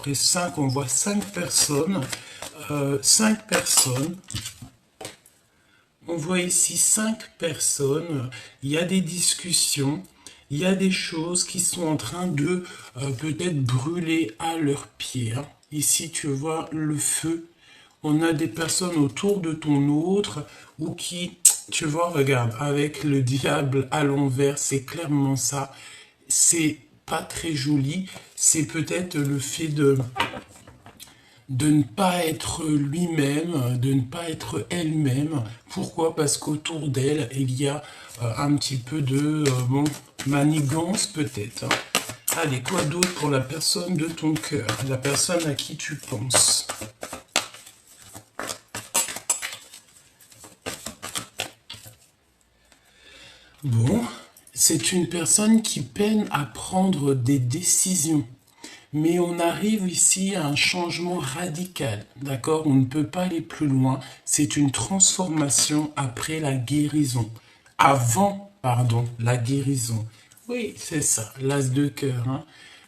après 5, on voit 5 personnes. 5 personnes. On voit ici 5 personnes. Il y a des discussions. Il y a des choses qui sont en train de peut-être brûler à leurs pieds. Hein. Ici, tu vois le feu. On a des personnes autour de ton autre ou qui, tu vois, regarde, avec le diable à l'envers, c'est clairement ça. C'est pas très joli. C'est peut-être le fait de ne pas être lui-même, de ne pas être elle-même. Pourquoi? Parce qu'autour d'elle, il y a un petit peu de manigance peut-être. Hein. Allez, quoi d'autre pour la personne de ton cœur, la personne à qui tu penses? Bon, c'est une personne qui peine à prendre des décisions. Mais on arrive ici à un changement radical, d'accord? On ne peut pas aller plus loin. C'est une transformation après la guérison. Avant, pardon, la guérison. Oui, c'est ça, l'as de cœur. Hein?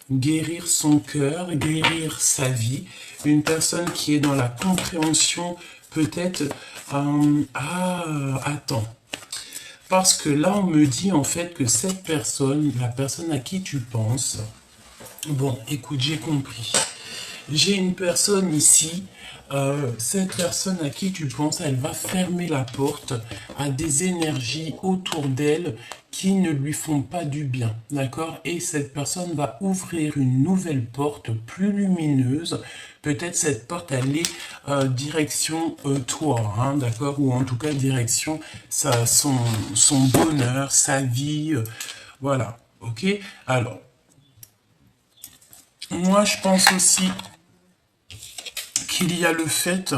Guérir son cœur, guérir sa vie. Une personne qui est dans la compréhension, peut-être... attends. Parce que là, on me dit en fait que cette personne, la personne à qui tu penses... Bon, écoute, j'ai compris. J'ai une personne ici, cette personne à qui tu penses, elle va fermer la porte à des énergies autour d'elle qui ne lui font pas du bien, d'accord? Et cette personne va ouvrir une nouvelle porte plus lumineuse. Peut-être cette porte, elle est direction toi, hein, d'accord? Ou en tout cas direction son bonheur, sa vie, voilà, ok? Alors, moi, je pense aussi qu'il y a le fait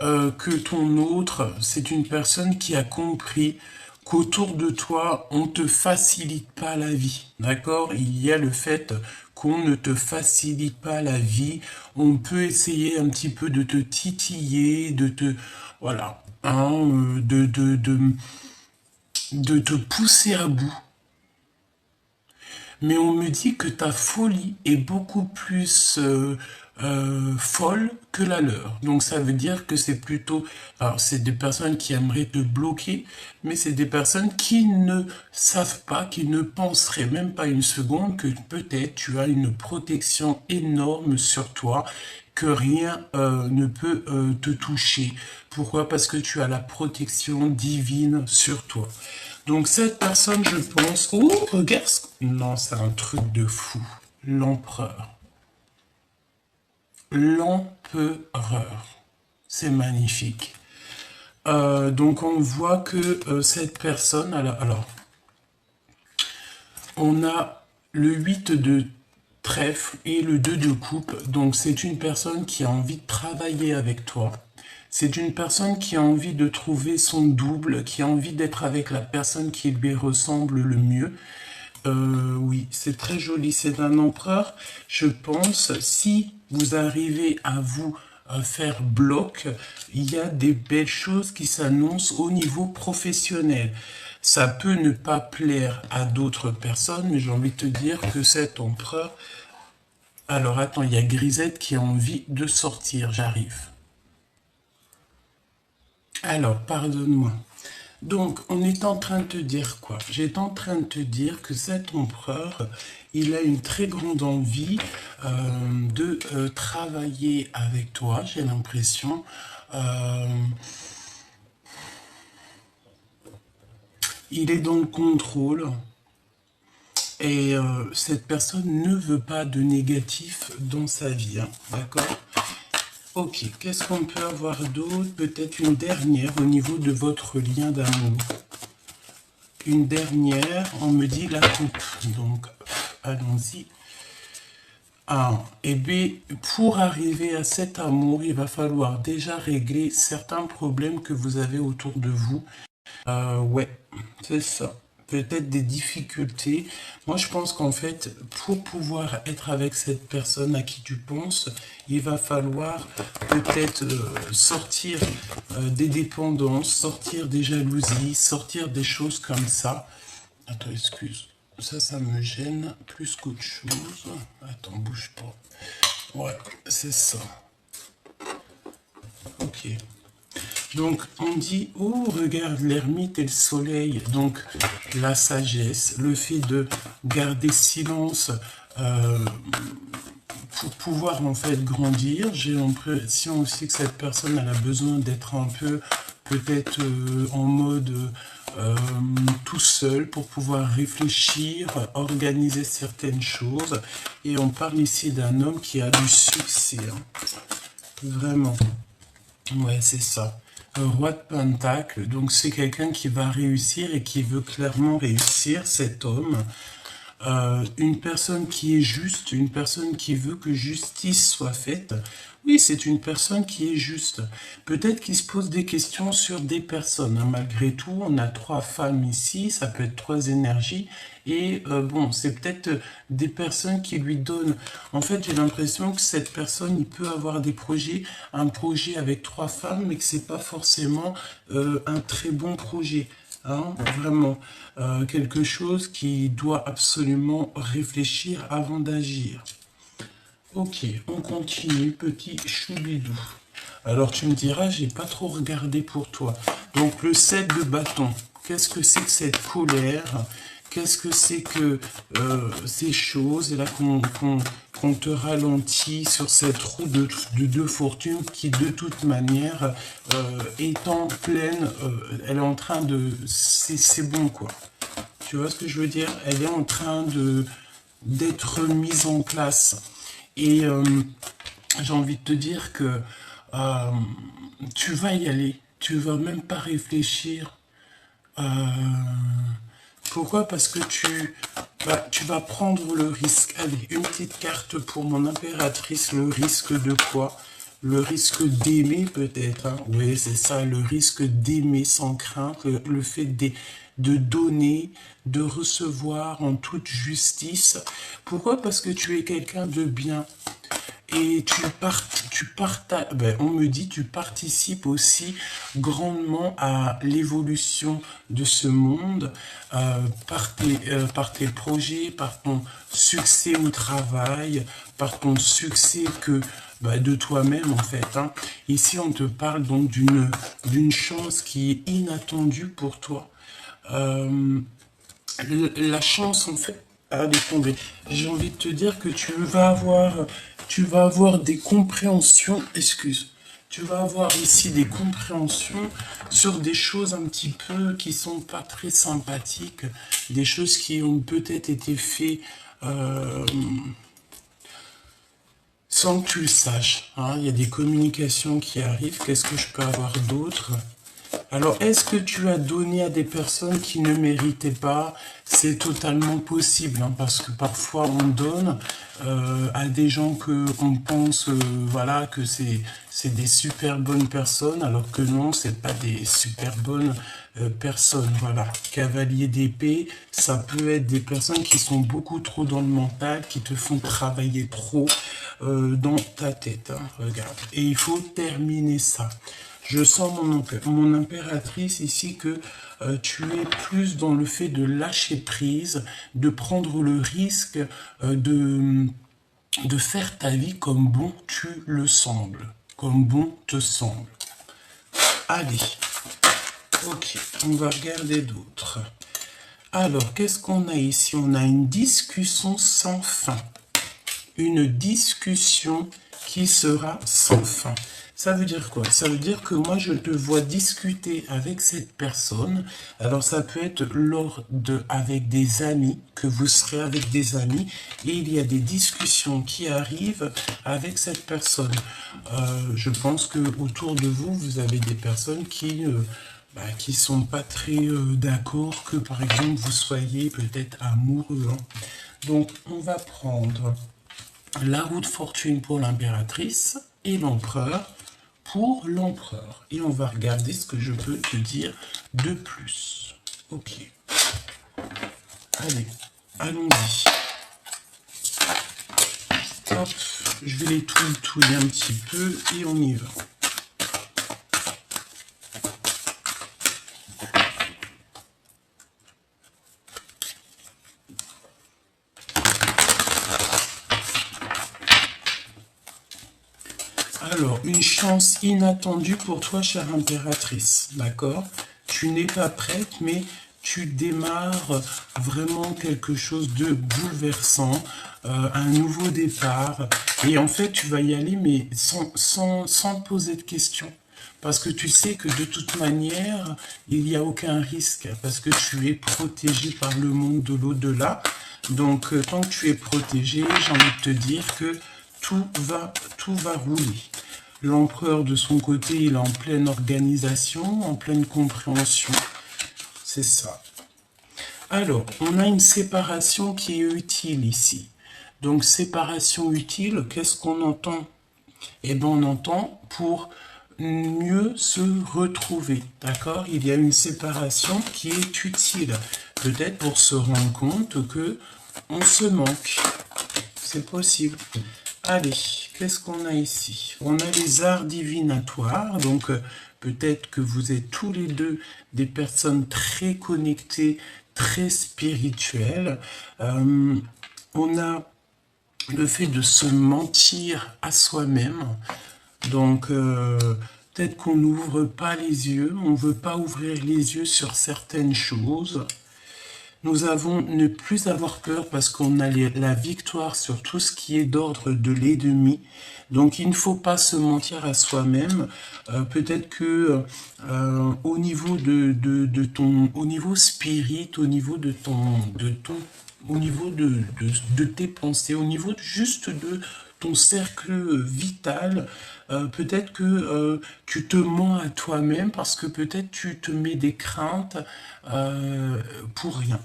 que ton autre, c'est une personne qui a compris qu'autour de toi, on ne te facilite pas la vie, d'accord? Il y a le fait qu'on ne te facilite pas la vie. On peut essayer un petit peu de te titiller, de te... Voilà, hein, de te pousser à bout. Mais on me dit que ta folie est beaucoup plus folle que la leur. Donc ça veut dire que c'est plutôt... Alors c'est des personnes qui aimeraient te bloquer, mais c'est des personnes qui ne savent pas, qui ne penseraient même pas une seconde que peut-être tu as une protection énorme sur toi, que rien ne peut te toucher. Pourquoi? Parce que tu as la protection divine sur toi. Donc cette personne, je pense... Oh, regarde... Non, c'est un truc de fou. L'empereur. L'empereur. C'est magnifique. Donc on voit que cette personne... Alors, on a le 8 de trèfle et le 2 de coupe. Donc c'est une personne qui a envie de travailler avec toi. C'est une personne qui a envie de trouver son double, qui a envie d'être avec la personne qui lui ressemble le mieux. Oui, c'est très joli, c'est un empereur. Je pense, si vous arrivez à vous faire bloc, il y a des belles choses qui s'annoncent au niveau professionnel. Ça peut ne pas plaire à d'autres personnes, mais j'ai envie de te dire que cet empereur... Alors attends, il y a Grisette qui a envie de sortir, j'arrive. Alors, pardonne-moi. Donc, on est en train de te dire quoi? J'étais en train de te dire que cet empereur, il a une très grande envie de travailler avec toi, j'ai l'impression. Il est dans le contrôle. Et cette personne ne veut pas de négatif dans sa vie, hein, d'accord? Ok, qu'est-ce qu'on peut avoir d'autre? Peut-être une dernière au niveau de votre lien d'amour. Une dernière, on me dit la coupe. Donc, allons-y. Ah, et bien, pour arriver à cet amour, il va falloir déjà régler certains problèmes que vous avez autour de vous. Ouais, c'est ça. Peut-être des difficultés. Moi, je pense qu'en fait, pour pouvoir être avec cette personne à qui tu penses, il va falloir peut-être sortir des dépendances, sortir des jalousies, sortir des choses comme ça. Attends, excuse. Ça me gêne plus qu'autre chose. Attends, bouge pas. Ouais, c'est ça. Ok. Donc, on dit, oh, regarde l'ermite et le soleil. Donc, la sagesse, le fait de garder silence pour pouvoir, en fait, grandir. J'ai l'impression aussi que cette personne, elle a besoin d'être un peu, peut-être, en mode tout seul pour pouvoir réfléchir, organiser certaines choses. Et on parle ici d'un homme qui a du succès. Hein. Vraiment. Ouais, c'est ça. Roi de Pentacle, donc c'est quelqu'un qui va réussir et qui veut clairement réussir, cet homme. Une personne qui est juste, une personne qui veut que justice soit faite. Oui, c'est une personne qui est juste. Peut-être qu'il se pose des questions sur des personnes. Hein. Malgré tout, on a 3 femmes ici, ça peut être 3 énergies. Et bon, c'est peut-être des personnes qui lui donnent... En fait, j'ai l'impression que cette personne, il peut avoir des projets, un projet avec 3 femmes, mais que c'est pas forcément un très bon projet. Hein, vraiment, quelque chose qui doit absolument réfléchir avant d'agir. Ok, on continue, petit choubidou. Alors tu me diras, j'ai pas trop regardé pour toi. Donc le 7 de bâton, qu'est-ce que c'est que cette colère? Qu'est-ce que c'est que ces choses? Et là qu'on te ralentit sur cette roue de fortune qui de toute manière est en pleine, elle est en train de... C'est bon quoi. Tu vois ce que je veux dire? Elle est en train d'être mise en place. Et j'ai envie de te dire que euh, tu vas y aller. Tu vas même pas réfléchir. Euh, Pourquoi? Parce que tu vas prendre le risque. Allez, une petite carte pour mon impératrice. Le risque de quoi? Le risque d'aimer peut-être. Hein. Oui, c'est ça, le risque d'aimer sans crainte. Le fait de donner, de recevoir en toute justice. Pourquoi? Parce que tu es quelqu'un de bien. Et on me dit, tu participes aussi grandement à l'évolution de ce monde par tes projets, par ton succès au travail, par ton succès de toi-même en fait. Hein. Ici, on te parle donc d'une chance qui est inattendue pour toi. Euh, la chance en fait allez tomber. J'ai envie de te dire que tu vas avoir des compréhensions, tu vas avoir ici des compréhensions sur des choses un petit peu qui sont pas très sympathiques, des choses qui ont peut-être été faites sans que tu le saches. Hein. Il y a des communications qui arrivent. Qu'est-ce que je peux avoir d'autre? Alors, est-ce que tu as donné à des personnes qui ne méritaient pas? C'est totalement possible, hein, parce que parfois on donne à des gens que on pense, voilà, que c'est des super bonnes personnes, alors que non, c'est pas des super bonnes personnes. Voilà, cavalier d'épée, ça peut être des personnes qui sont beaucoup trop dans le mental, qui te font travailler trop dans ta tête. Hein, regarde, et il faut terminer ça. Je sens mon impératrice ici que tu es plus dans le fait de lâcher prise, de prendre le risque de faire ta vie comme bon tu le sembles, comme bon te semble. Allez, ok, on va regarder d'autres. Alors, qu'est-ce qu'on a ici? On a une discussion sans fin. Une discussion qui sera sans fin. Ça veut dire quoi? Ça veut dire que moi, je te vois discuter avec cette personne. Alors, ça peut être avec des amis, que vous serez avec des amis, et il y a des discussions qui arrivent avec cette personne. Je pense que autour de vous, vous avez des personnes qui sont pas très d'accord que, par exemple, vous soyez peut-être amoureux. Hein. Donc, on va prendre la roue de fortune pour l'impératrice et l'empereur pour l'empereur. Et on va regarder ce que je peux te dire de plus. Ok. Allez, allons-y. Hop, je vais les touiller un petit peu et on y va. Alors, une chance inattendue pour toi, chère impératrice, d'accord? Tu n'es pas prête, mais tu démarres vraiment quelque chose de bouleversant, un nouveau départ. Et en fait, tu vas y aller, mais sans poser de questions. Parce que tu sais que de toute manière, il n'y a aucun risque, parce que tu es protégé par le monde de l'au-delà. Donc, tant que tu es protégé, j'ai envie de te dire que tout va rouler. L'empereur, de son côté, il est en pleine organisation, en pleine compréhension. C'est ça. Alors, on a une séparation qui est utile ici. Donc, séparation utile, qu'est-ce qu'on entend? Eh bien, on entend pour mieux se retrouver, d'accord? Il y a une séparation qui est utile, peut-être pour se rendre compte que on se manque. C'est possible. Allez, qu'est-ce qu'on a ici? On a les arts divinatoires, donc peut-être que vous êtes tous les deux des personnes très connectées, très spirituelles. On a le fait de se mentir à soi-même, donc peut-être qu'on n'ouvre pas les yeux, on ne veut pas ouvrir les yeux sur certaines choses. Nous avons ne plus avoir peur parce qu'on a la victoire sur tout ce qui est d'ordre de l'ennemi. Donc il ne faut pas se mentir à soi-même. Peut-être que au niveau de ton, au niveau spirit, au niveau au niveau de tes pensées, au niveau juste de ton cercle vital, peut-être que tu te mens à toi-même parce que peut-être tu te mets des craintes pour rien.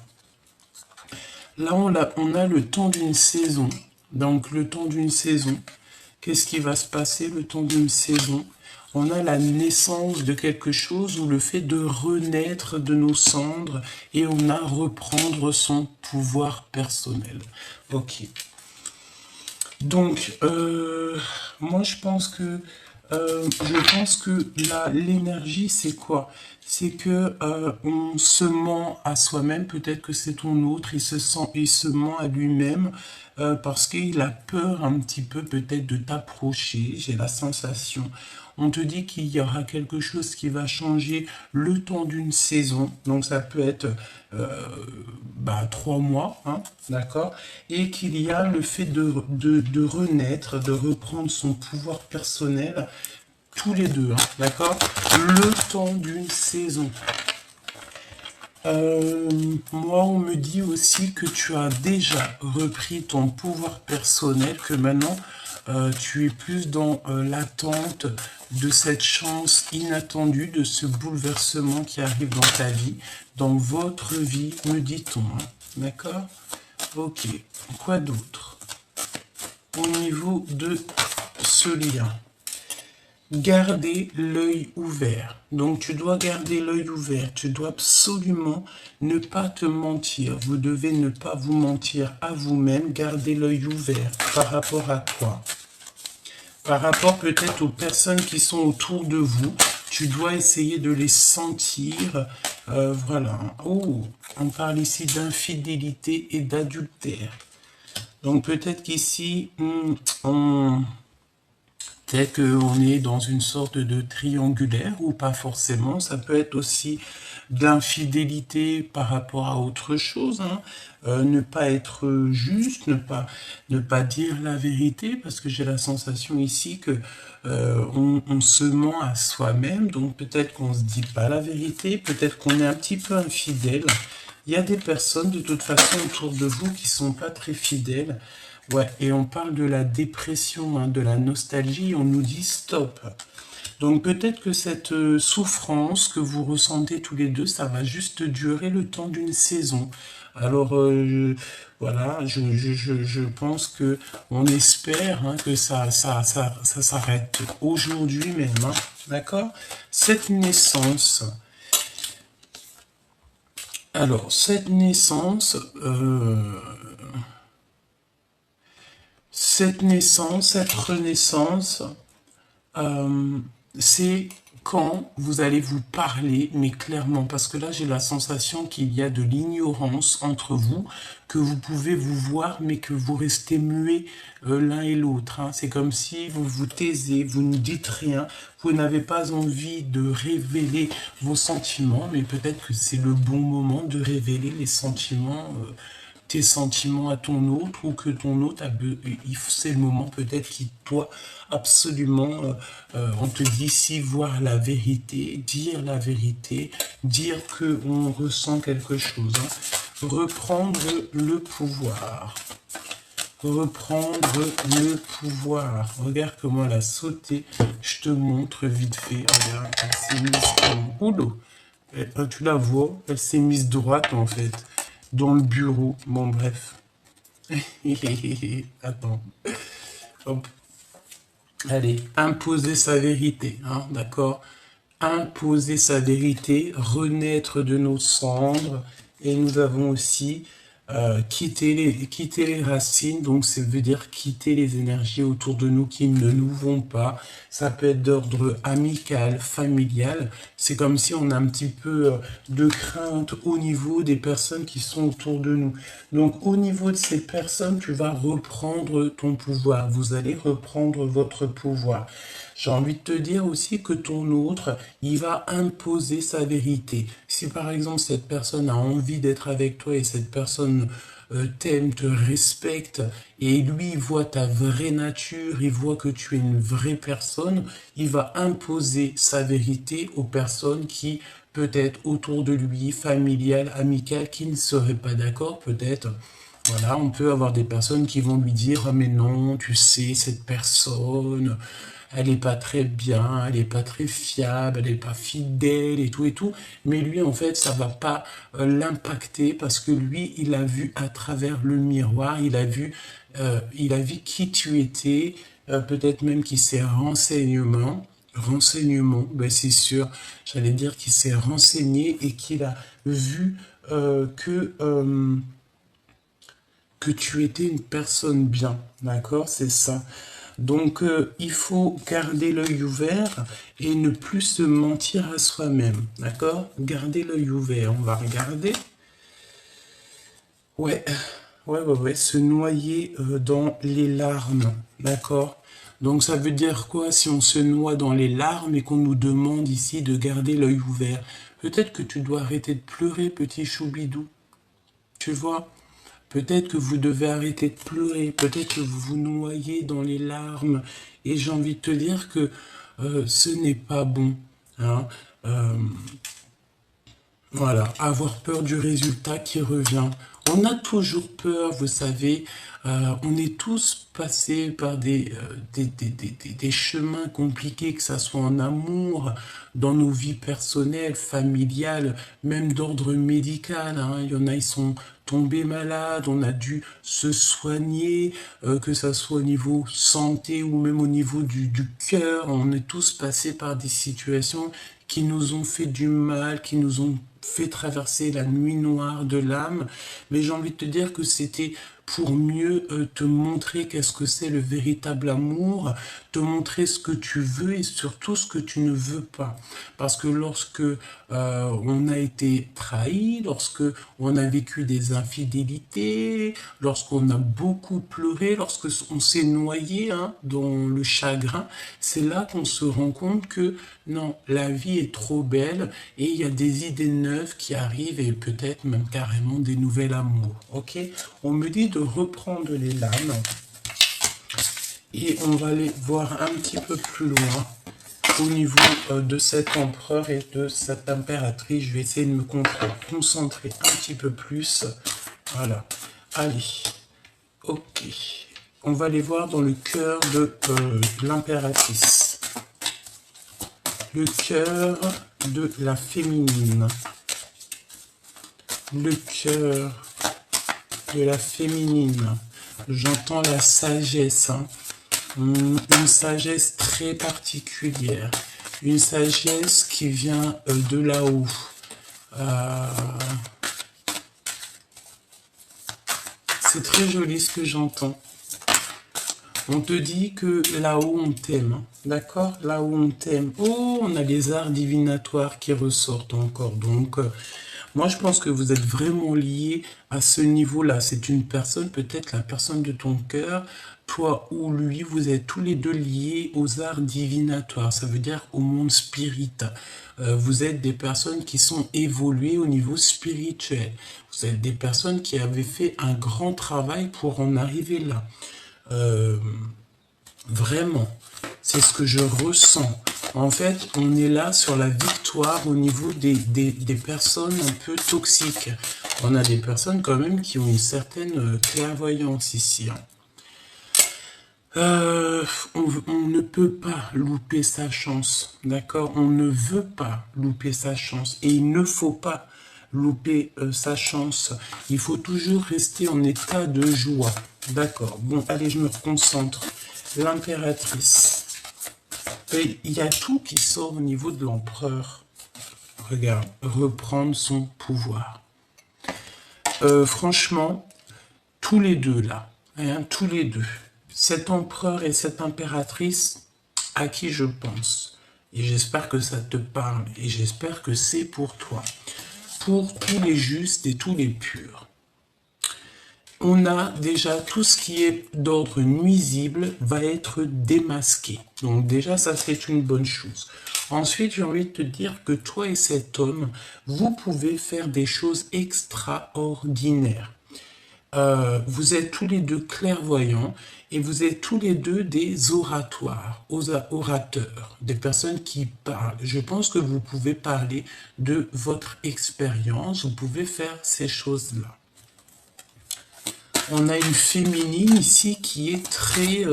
Là, on a le temps d'une saison. Donc, le temps d'une saison. Qu'est-ce qui va se passer le temps d'une saison? On a la naissance de quelque chose ou le fait de renaître de nos cendres et on a reprendre son pouvoir personnel. Ok. Donc, moi, je pense que l'énergie, c'est quoi? C'est que on se ment à soi-même. Peut-être que c'est ton autre. Il se ment à lui-même parce qu'il a peur un petit peu peut-être de t'approcher. J'ai la sensation. On te dit qu'il y aura quelque chose qui va changer le temps d'une saison. Donc ça peut être 3 mois, hein, d'accord? Et qu'il y a le fait de renaître, de reprendre son pouvoir personnel, tous les deux, hein, d'accord? Le temps d'une saison. Moi, on me dit aussi que tu as déjà repris ton pouvoir personnel, que maintenant, tu es plus dans l'attente de cette chance inattendue, de ce bouleversement qui arrive dans ta vie, dans votre vie, me dit-on. Hein, d'accord? Ok. Quoi d'autre? Au niveau de ce lien. Garder l'œil ouvert. Donc tu dois garder l'œil ouvert. Tu dois absolument ne pas te mentir. Vous devez ne pas vous mentir à vous-même. Garder l'œil ouvert. Par rapport à quoi? Par rapport peut-être aux personnes qui sont autour de vous. Tu dois essayer de les sentir. Voilà. Oh, on parle ici d'infidélité et d'adultère. Donc peut-être qu'ici, peut-être qu'on est dans une sorte de triangulaire ou pas forcément. Ça peut être aussi de l'infidélité par rapport à autre chose. Hein. Ne pas être juste, ne pas dire la vérité, parce que j'ai la sensation ici que on se ment à soi-même. Donc peut-être qu'on ne se dit pas la vérité, peut-être qu'on est un petit peu infidèle. Il y a des personnes de toute façon autour de vous qui sont pas très fidèles. Ouais, et on parle de la dépression, hein, de la nostalgie, on nous dit stop. Donc peut-être que cette souffrance que vous ressentez tous les deux, ça va juste durer le temps d'une saison. Alors voilà, je pense que on espère hein, que ça s'arrête aujourd'hui même, hein, d'accord? Cette naissance. Alors cette naissance. Cette naissance, cette renaissance, c'est quand vous allez vous parler, mais clairement, parce que là j'ai la sensation qu'il y a de l'ignorance entre vous, que vous pouvez vous voir, mais que vous restez muets l'un et l'autre. Hein. C'est comme si vous vous taisez, vous ne dites rien, vous n'avez pas envie de révéler vos sentiments, mais peut-être que c'est le bon moment de révéler les sentiments, tes sentiments à ton autre, ou que ton autre, c'est le moment peut-être qu'il doit absolument, on te dit ici, voir la vérité, dire que on ressent quelque chose. Hein. Reprendre le pouvoir. Reprendre le pouvoir. Regarde comment elle a sauté. Je te montre vite fait. Regarde, elle s'est mise en rouleau. Tu la vois, elle s'est mise droite en fait. Dans le bureau. Bon, bref. Attends. Hop. Allez, imposer sa vérité, hein, d'accord? Imposer sa vérité, renaître de nos cendres. Et nous avons aussi quitter les racines, donc ça veut dire quitter les énergies autour de nous qui ne nous vont pas. Ça peut être d'ordre amical, familial. C'est comme si on a un petit peu de crainte au niveau des personnes qui sont autour de nous. Donc au niveau de ces personnes, tu vas reprendre ton pouvoir. Vous allez reprendre votre pouvoir. J'ai envie de te dire aussi que ton autre, il va imposer sa vérité. Si par exemple cette personne a envie d'être avec toi et cette personne t'aime, te respecte, et lui il voit ta vraie nature, il voit que tu es une vraie personne, il va imposer sa vérité aux personnes qui peut-être autour de lui, familiales, amicales, qui ne seraient pas d'accord peut-être. Voilà, on peut avoir des personnes qui vont lui dire « Ah mais non, tu sais, cette personne, elle est pas très bien, elle est pas très fiable, elle est pas fidèle et tout. » Mais lui, en fait, ça va pas l'impacter parce que lui, il a vu à travers le miroir, il a vu qui tu étais, peut-être même qu'il s'est renseignement, ben c'est sûr, j'allais dire qu'il s'est renseigné et qu'il a vu que tu étais une personne bien, d'accord, c'est ça. Donc, il faut garder l'œil ouvert et ne plus se mentir à soi-même, d'accord? Garder l'œil ouvert, on va regarder. Ouais, se noyer dans les larmes, d'accord? Donc, ça veut dire quoi si on se noie dans les larmes et qu'on nous demande ici de garder l'œil ouvert? Peut-être que tu dois arrêter de pleurer, petit choubidou, tu vois? Peut-être que vous devez arrêter de pleurer, peut-être que vous vous noyez dans les larmes. Et j'ai envie de te dire que ce n'est pas bon. Hein. Voilà, avoir peur du résultat qui revient. On a toujours peur, vous savez. On est tous passés par des chemins compliqués, que ça soit en amour, dans nos vies personnelles, familiales, même d'ordre médical. Hein. Il y en a, ils sont tombés malades, on a dû se soigner, que ça soit au niveau santé ou même au niveau du cœur. On est tous passés par des situations qui nous ont fait du mal, qui nous ont fait traverser la nuit noire de l'âme, mais j'ai envie de te dire que c'était pour mieux te montrer qu'est-ce que c'est le véritable amour, te montrer ce que tu veux et surtout ce que tu ne veux pas. Parce que lorsque on a été trahi, lorsque on a vécu des infidélités, lorsqu'on a beaucoup pleuré, lorsque on s'est noyé dans le chagrin, c'est là qu'on se rend compte que non, la vie est trop belle et il y a des idées neuves qui arrivent et peut-être même carrément des nouvelles amours. Ok, on me dit de reprendre les lames et on va aller voir un petit peu plus loin au niveau de cet empereur et de cette impératrice. Je vais essayer de me concentrer un petit peu plus. Voilà, allez, ok. On va aller voir dans le cœur de l'impératrice. Le cœur de la féminine. Le cœur de la féminine. J'entends la sagesse, hein. Une sagesse très particulière. Une sagesse qui vient de là-haut. C'est très joli ce que j'entends. On te dit que là-haut, on t'aime. Hein. D'accord? Là-haut, on t'aime. Oh, on a les arts divinatoires qui ressortent encore. Donc, moi, je pense que vous êtes vraiment liés à ce niveau-là. C'est une personne, peut-être la personne de ton cœur, toi ou lui, vous êtes tous les deux liés aux arts divinatoires. Ça veut dire au monde spirit. Vous êtes des personnes qui sont évoluées au niveau spirituel. Vous êtes des personnes qui avaient fait un grand travail pour en arriver là. Vraiment, c'est ce que je ressens. En fait, on est là sur la victoire au niveau des personnes un peu toxiques. On a des personnes quand même qui ont une certaine clairvoyance ici. Hein. On ne peut pas louper sa chance, d'accord? On ne veut pas louper sa chance et il ne faut pas louper sa chance. Il faut toujours rester en état de joie, d'accord? Bon, allez, je me reconcentre. L'impératrice. Il y a tout qui sort au niveau de l'empereur. Regarde, reprendre son pouvoir. Franchement, tous les deux là, hein, tous les deux. Cet empereur et cette impératrice, à qui je pense. Et j'espère que ça te parle. Et j'espère que c'est pour toi. Pour tous les justes et tous les purs. On a déjà tout ce qui est d'ordre nuisible va être démasqué. Donc déjà, ça c'est une bonne chose. Ensuite, j'ai envie de te dire que toi et cet homme, vous pouvez faire des choses extraordinaires. Vous êtes tous les deux clairvoyants et vous êtes tous les deux des orateurs, des personnes qui parlent. Je pense que vous pouvez parler de votre expérience, vous pouvez faire ces choses-là. On a une féminine ici qui est très...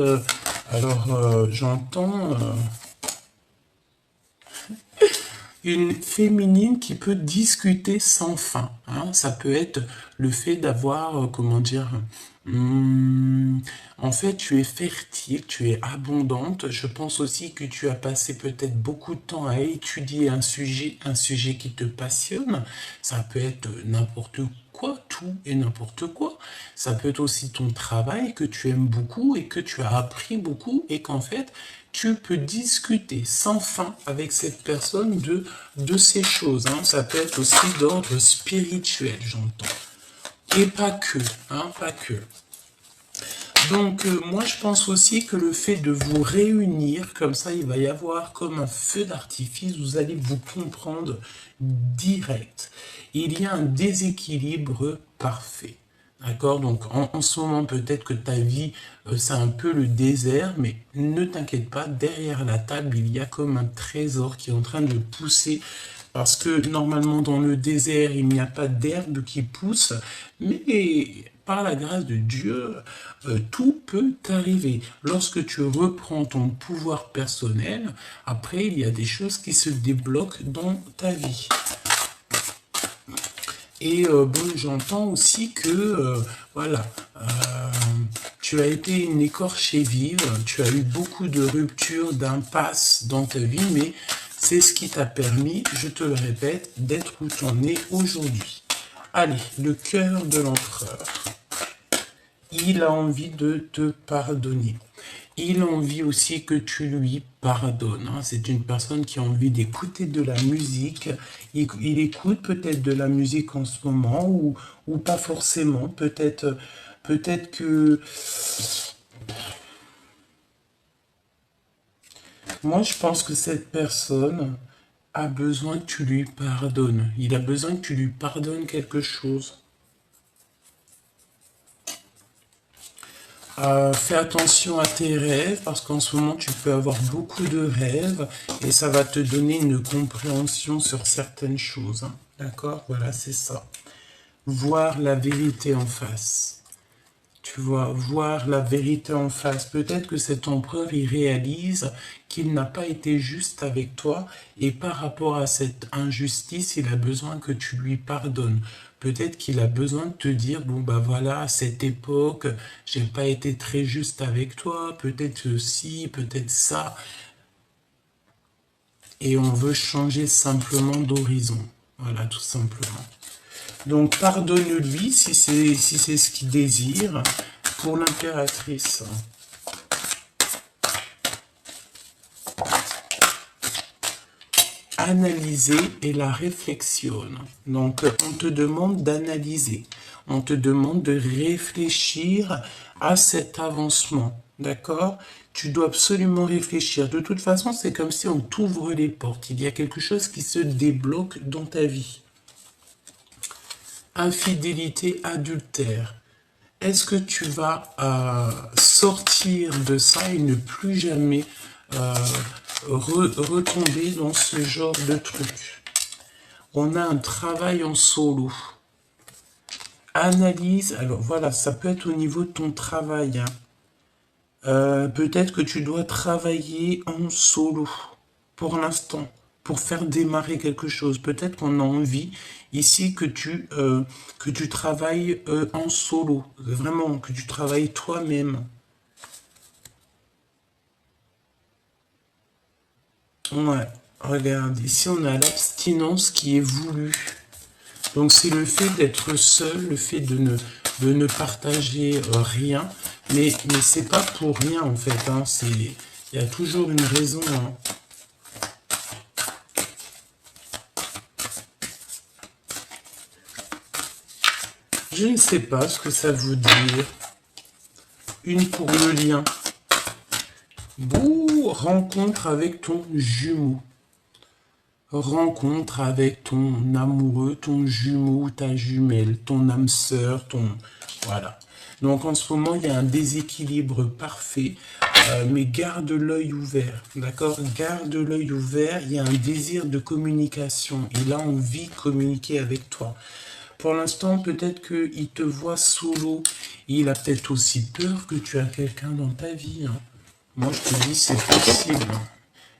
j'entends... une féminine qui peut discuter sans fin. Hein. Ça peut être le fait d'avoir, comment dire... en fait, tu es fertile, tu es abondante. Je pense aussi que tu as passé peut-être beaucoup de temps à étudier un sujet qui te passionne. Ça peut être n'importe quoi, tout et n'importe quoi. Ça peut être aussi ton travail que tu aimes beaucoup et que tu as appris beaucoup et qu'en fait, tu peux discuter sans fin avec cette personne de ces choses. Hein. Ça peut être aussi d'ordre spirituel, j'entends. Et pas que, hein, pas que. Donc, moi, je pense aussi que le fait de vous réunir, comme ça, il va y avoir comme un feu d'artifice, vous allez vous comprendre direct. Il y a un déséquilibre parfait. D'accord? Donc, en ce moment, peut-être que ta vie, c'est un peu le désert, mais ne t'inquiète pas, derrière la table, il y a comme un trésor qui est en train de pousser. Parce que normalement, dans le désert, il n'y a pas d'herbe qui pousse, mais par la grâce de Dieu, tout peut arriver. Lorsque tu reprends ton pouvoir personnel, après, il y a des choses qui se débloquent dans ta vie. Et bon, j'entends aussi que, voilà, tu as été une écorchée vive, tu as eu beaucoup de ruptures, d'impasses dans ta vie, mais c'est ce qui t'a permis, je te le répète, d'être où tu en es aujourd'hui. Allez, le cœur de l'empereur. Il a envie de te pardonner. Il a envie aussi que tu lui pardonnes. Hein. C'est une personne qui a envie d'écouter de la musique. Il écoute peut-être de la musique en ce moment ou pas forcément. Peut-être que... Moi, je pense que cette personne a besoin que tu lui pardonnes. Il a besoin que tu lui pardonnes quelque chose. Fais attention à tes rêves parce qu'en ce moment tu peux avoir beaucoup de rêves et ça va te donner une compréhension sur certaines choses. Hein. D'accord? Voilà, c'est ça. Voir la vérité en face. Tu vois, voir la vérité en face. Peut-être que cet empereur, il réalise qu'il n'a pas été juste avec toi et par rapport à cette injustice, il a besoin que tu lui pardonnes. Peut-être qu'il a besoin de te dire, bon bah voilà, à cette époque, j'ai pas été très juste avec toi, peut-être ci, peut-être ça. Et on veut changer simplement d'horizon. Voilà, tout simplement. Donc pardonne-lui si c'est ce qu'il désire. Pour l'impératrice. analyser et la réflexion. Donc, on te demande d'analyser. On te demande de réfléchir à cet avancement. D'accord? Tu dois absolument réfléchir. De toute façon, c'est comme si on t'ouvre les portes. Il y a quelque chose qui se débloque dans ta vie. Infidélité, adultère. Est-ce que tu vas sortir de ça et ne plus jamais retomber dans ce genre de truc? On a un travail en solo. Analyse, alors voilà, ça peut être au niveau de ton travail. Hein. Peut-être que tu dois travailler en solo pour l'instant, pour faire démarrer quelque chose. Peut-être qu'on a envie ici que tu travailles en solo, vraiment, que tu travailles toi-même. Ouais, regarde, ici on a l'abstinence qui est voulue. Donc c'est le fait d'être seul, le fait de ne partager rien, mais c'est pas pour rien en fait, hein, il y a toujours une raison. Hein. Je ne sais pas ce que ça veut dire. Une pour le lien. Bouh, rencontre avec ton jumeau. Rencontre avec ton amoureux, ton jumeau, ta jumelle, ton âme sœur, Voilà. Donc en ce moment, il y a un déséquilibre parfait, mais garde l'œil ouvert, d'accord? Garde l'œil ouvert, il y a un désir de communication. Il a envie de communiquer avec toi. Pour l'instant, peut-être qu'il te voit solo. Il a peut-être aussi peur que tu as quelqu'un dans ta vie. Hein. Moi, je te dis, c'est possible.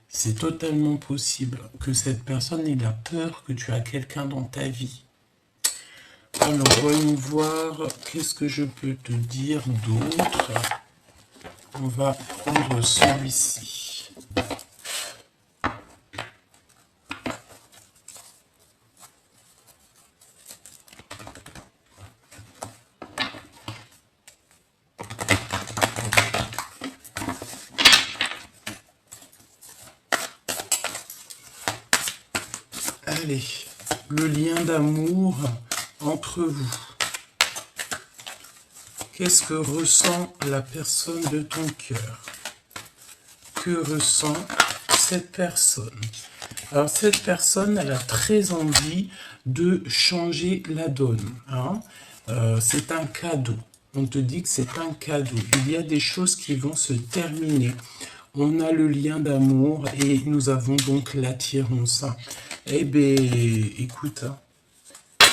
C'est totalement possible que cette personne ait la peur que tu as quelqu'un dans ta vie. Alors, voyons voir, qu'est-ce que je peux te dire d'autre. On va prendre celui-ci. Allez, le lien d'amour entre vous. Qu'est-ce que ressent la personne de ton cœur? Que ressent cette personne? Alors cette personne, elle a très envie de changer la donne. Hein. C'est un cadeau. On te dit que c'est un cadeau. Il y a des choses qui vont se terminer. On a le lien d'amour et nous avons donc l'attirance. Eh bien, écoute,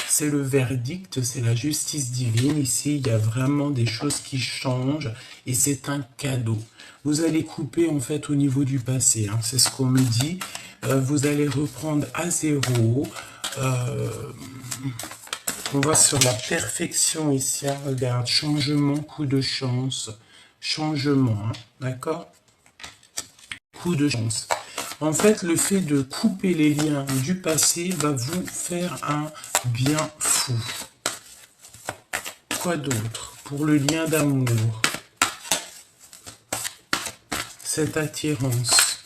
c'est le verdict, c'est la justice divine. Ici, il y a vraiment des choses qui changent et c'est un cadeau. Vous allez couper en fait au niveau du passé, hein, c'est ce qu'on me dit. Vous allez reprendre à zéro. On va sur la perfection ici. Hein, regarde, changement, coup de chance, changement, hein, d'accord? Coup de chance. En fait, le fait de couper les liens du passé va vous faire un bien fou. Quoi d'autre? Pour le lien d'amour. Cette attirance.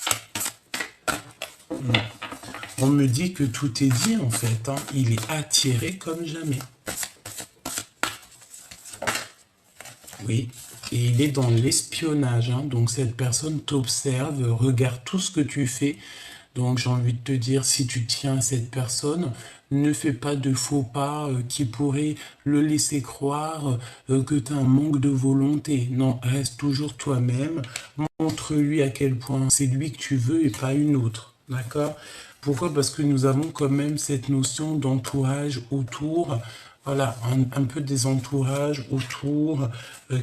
On me dit que tout est dit en fait. Hein. Il est attiré comme jamais. Oui. Et il est dans l'espionnage, hein. Donc cette personne t'observe, regarde tout ce que tu fais. Donc j'ai envie de te dire, si tu tiens à cette personne, ne fais pas de faux pas qui pourraient le laisser croire que tu as un manque de volonté. Non, reste toujours toi-même. Montre-lui à quel point c'est lui que tu veux et pas une autre. D'accord? Pourquoi? Parce que nous avons quand même cette notion d'entourage autour. Voilà, un peu des entourages autour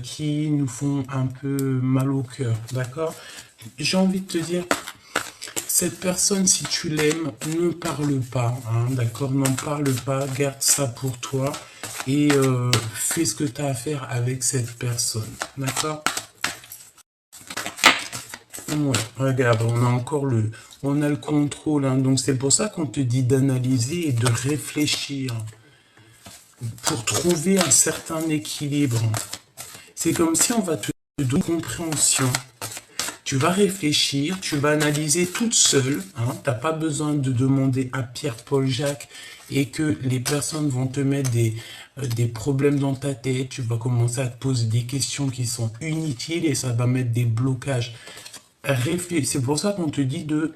qui nous font un peu mal au cœur, d'accord? J'ai envie de te dire, cette personne, si tu l'aimes, ne parle pas, hein, d'accord? N'en parle pas, garde ça pour toi et fais ce que tu as à faire avec cette personne, d'accord? Ouais, regarde, on a encore on a le contrôle, hein, donc c'est pour ça qu'on te dit d'analyser et de réfléchir. Pour trouver un certain équilibre. C'est comme si on va te donner compréhension. Tu vas réfléchir, tu vas analyser toute seule. Hein, tu n'as pas besoin de demander à Pierre, Paul, Jacques et que les personnes vont te mettre des problèmes dans ta tête. Tu vas commencer à te poser des questions qui sont inutiles et ça va mettre des blocages. C'est pour ça qu'on te dit de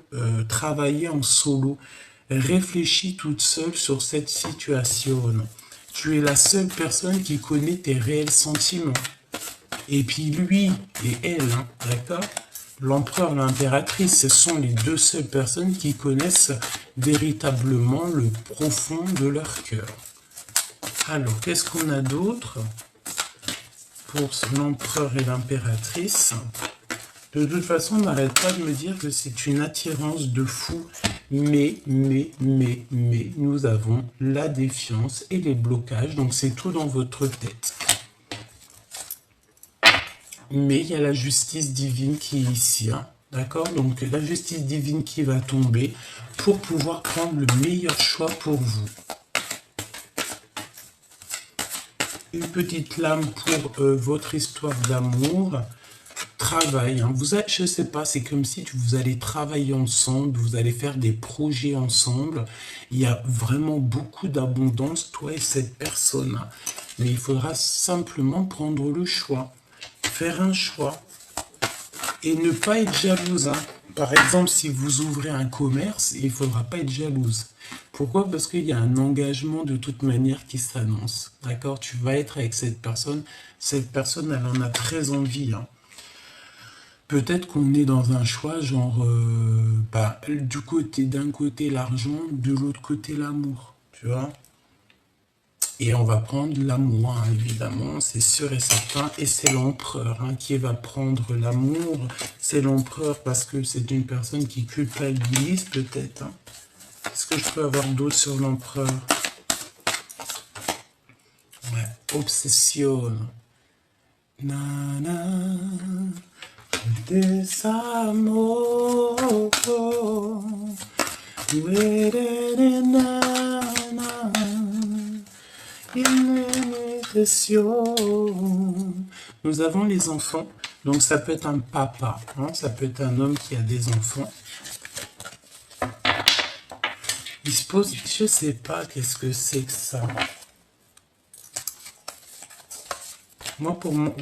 travailler en solo. Réfléchis toute seule sur cette situation. Tu es la seule personne qui connaît tes réels sentiments. Et puis lui et elle, hein, d'accord? L'empereur, l'impératrice, ce sont les deux seules personnes qui connaissent véritablement le profond de leur cœur. Alors, qu'est-ce qu'on a d'autre pour l'empereur et l'impératrice? De toute façon, on n'arrête pas de me dire que c'est une attirance de fou. Mais, nous avons la défiance et les blocages. Donc, c'est tout dans votre tête. Mais il y a la justice divine qui est ici. Hein, d'accord? Donc, la justice divine qui va tomber pour pouvoir prendre le meilleur choix pour vous. Une petite lame pour votre histoire d'amour. Travail, hein. Je ne sais pas, c'est comme si vous allez travailler ensemble, vous allez faire des projets ensemble. Il y a vraiment beaucoup d'abondance, toi et cette personne. Mais il faudra simplement prendre le choix, faire un choix et ne pas être jalouse. Hein. Par exemple, si vous ouvrez un commerce, il ne faudra pas être jalouse. Pourquoi? Parce qu'il y a un engagement de toute manière qui s'annonce. D'accord? Tu vas être avec cette personne. Cette personne, elle en a très envie. Hein. Peut-être qu'on est dans un choix genre, d'un côté l'argent, de l'autre côté l'amour, tu vois. Et on va prendre l'amour, hein, évidemment, c'est sûr et certain. Et c'est l'empereur hein, qui va prendre l'amour. C'est l'empereur parce que c'est une personne qui culpabilise peut-être. Hein. Est-ce que je peux avoir d'autres sur l'empereur? Ouais, obsession. Nana. Desamor, nous avons les enfants, donc ça peut être un papa, hein, ça peut être un homme qui a des enfants. Il se pose, je sais pas qu'est-ce que c'est que ça. Moi, pour moi,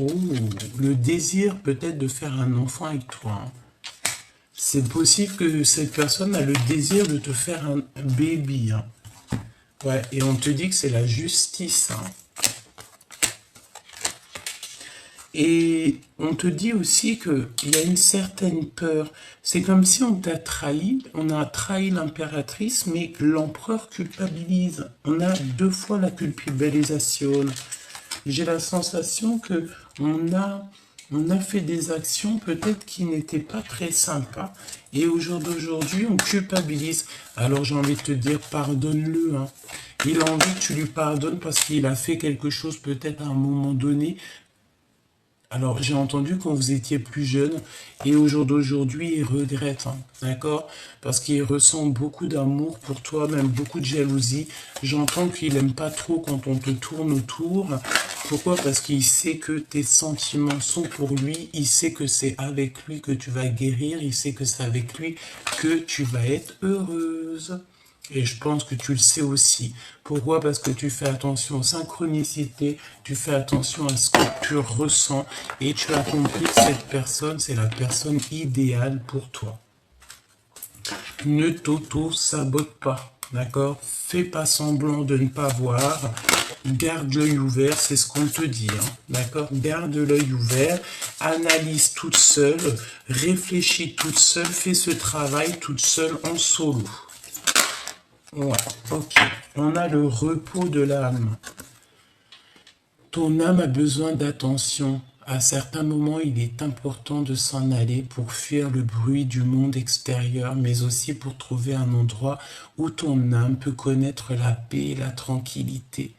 le désir peut-être de faire un enfant avec toi. Hein. C'est possible que cette personne a le désir de te faire un baby. Hein. Ouais, et on te dit que c'est la justice. Hein. Et on te dit aussi qu'il y a une certaine peur. C'est comme si on t'a trahi, on a trahi l'impératrice, mais l'empereur culpabilise. On a deux fois la culpabilisation. J'ai la sensation que on a fait des actions peut-être qui n'étaient pas très sympas. Et aujourd'hui, on culpabilise. Alors j'ai envie de te dire, pardonne-le. Hein. Il a envie que tu lui pardonnes parce qu'il a fait quelque chose peut-être à un moment donné. Alors, j'ai entendu quand vous étiez plus jeune, et au jour d'aujourd'hui, il regrette, hein, d'accord? Parce qu'il ressent beaucoup d'amour pour toi, même beaucoup de jalousie. J'entends qu'il n'aime pas trop quand on te tourne autour. Pourquoi? Parce qu'il sait que tes sentiments sont pour lui, il sait que c'est avec lui que tu vas guérir, il sait que c'est avec lui que tu vas être heureuse. Et je pense que tu le sais aussi. Pourquoi? Parce que tu fais attention aux synchronicités, tu fais attention à ce que tu ressens et tu as compris que cette personne, c'est la personne idéale pour toi. Ne t'auto-sabote pas, d'accord? Fais pas semblant de ne pas voir. Garde l'œil ouvert, c'est ce qu'on te dit, hein, d'accord? Garde l'œil ouvert, analyse toute seule, réfléchis toute seule, fais ce travail toute seule en solo. Ouais, ok. On a le repos de l'âme. Ton âme a besoin d'attention. À certains moments, il est important de s'en aller pour fuir le bruit du monde extérieur, mais aussi pour trouver un endroit où ton âme peut connaître la paix et la tranquillité.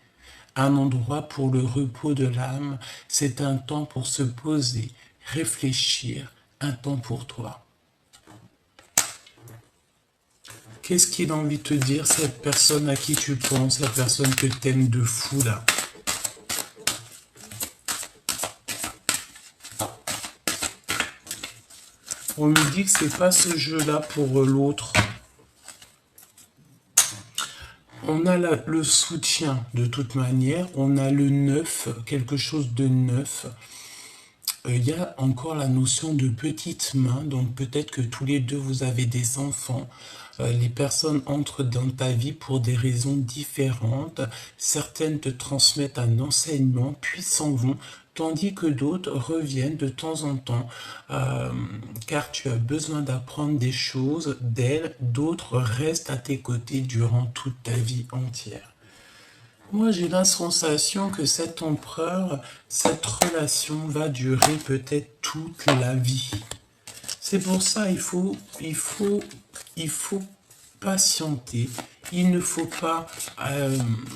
Un endroit pour le repos de l'âme, c'est un temps pour se poser, réfléchir, un temps pour toi. Qu'est-ce qu'il a envie de te dire, cette personne à qui tu penses, la personne que t'aimes de fou, là? On me dit que c'est pas ce jeu-là pour l'autre. On a le soutien de toute manière, on a le neuf, quelque chose de neuf. Il y a encore la notion de petite main, donc peut-être que tous les deux vous avez des enfants. Les personnes entrent dans ta vie pour des raisons différentes. Certaines te transmettent un enseignement, puis s'en vont, tandis que d'autres reviennent de temps en temps, car tu as besoin d'apprendre des choses d'elles. D'autres restent à tes côtés durant toute ta vie entière. Moi, j'ai la sensation que cet empereur, cette relation va durer peut-être toute la vie. C'est pour ça il faut patienter. Il ne faut pas,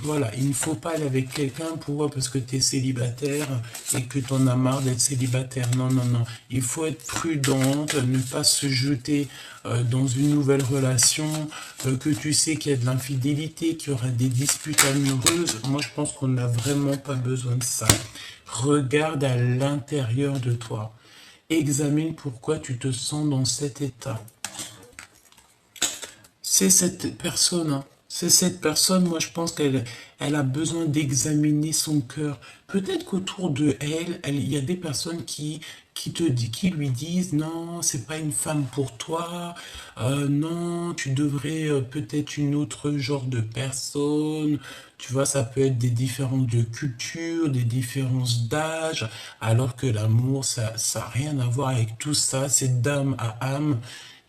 voilà, il ne faut pas aller avec quelqu'un parce que tu es célibataire et que tu en as marre d'être célibataire. Non, non, non. Il faut être prudente, ne pas se jeter dans une nouvelle relation, que tu sais qu'il y a de l'infidélité, qu'il y aura des disputes amoureuses. Moi, je pense qu'on n'a vraiment pas besoin de ça. Regarde à l'intérieur de toi. Examine pourquoi tu te sens dans cet état. C'est cette personne, hein. C'est cette personne, moi je pense qu'elle a besoin d'examiner son cœur. Peut-être qu'autour de elle, il y a des personnes qui lui disent non, c'est pas une femme pour toi, non, tu devrais peut-être une autre genre de personne. Tu vois, ça peut être des différences de culture, des différences d'âge, alors que l'amour, ça n'a rien à voir avec tout ça, c'est d'âme à âme.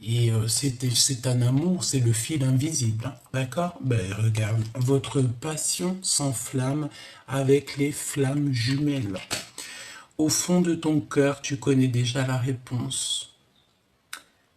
Et c'est un amour, c'est le fil invisible, hein, d'accord? Ben regarde, votre passion s'enflamme avec les flammes jumelles. Au fond de ton cœur, tu connais déjà la réponse.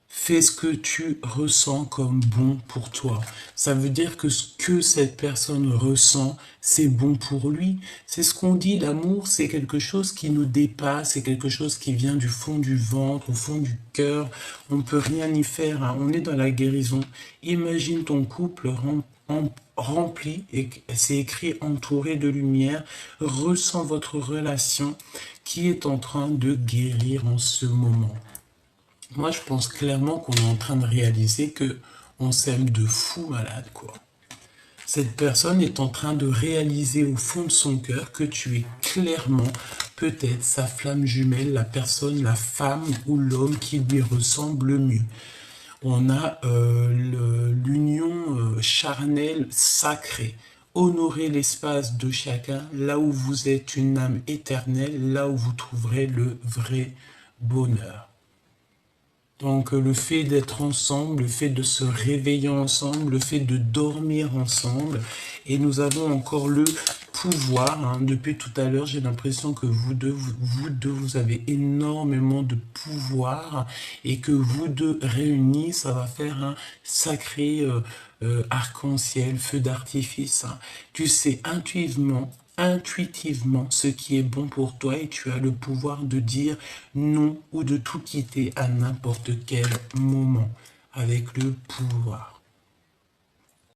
Fais ce que tu ressens comme bon pour toi. Ça veut dire que ce que cette personne ressent, c'est bon pour lui. C'est ce qu'on dit, l'amour, c'est quelque chose qui nous dépasse, c'est quelque chose qui vient du fond du ventre, au fond du cœur. On ne peut rien y faire, hein. On est dans la guérison. Imagine ton couple rempli, et c'est écrit entouré de lumière. Ressens votre relation qui est en train de guérir en ce moment. Moi, je pense clairement qu'on est en train de réaliser que on s'aime de fou malade, quoi. Cette personne est en train de réaliser au fond de son cœur que tu es clairement peut-être sa flamme jumelle, la personne, la femme ou l'homme qui lui ressemble le mieux. On a l'union charnelle sacrée. Honorez l'espace de chacun, là où vous êtes une âme éternelle, là où vous trouverez le vrai bonheur. Donc le fait d'être ensemble, le fait de se réveiller ensemble, le fait de dormir ensemble, et nous avons encore le pouvoir, hein. Depuis tout à l'heure, j'ai l'impression que vous deux, vous avez énormément de pouvoir, et que vous deux réunis, ça va faire un sacré arc-en-ciel, feu d'artifice, hein. Tu sais intuitivement ce qui est bon pour toi, et tu as le pouvoir de dire non ou de tout quitter à n'importe quel moment avec le pouvoir.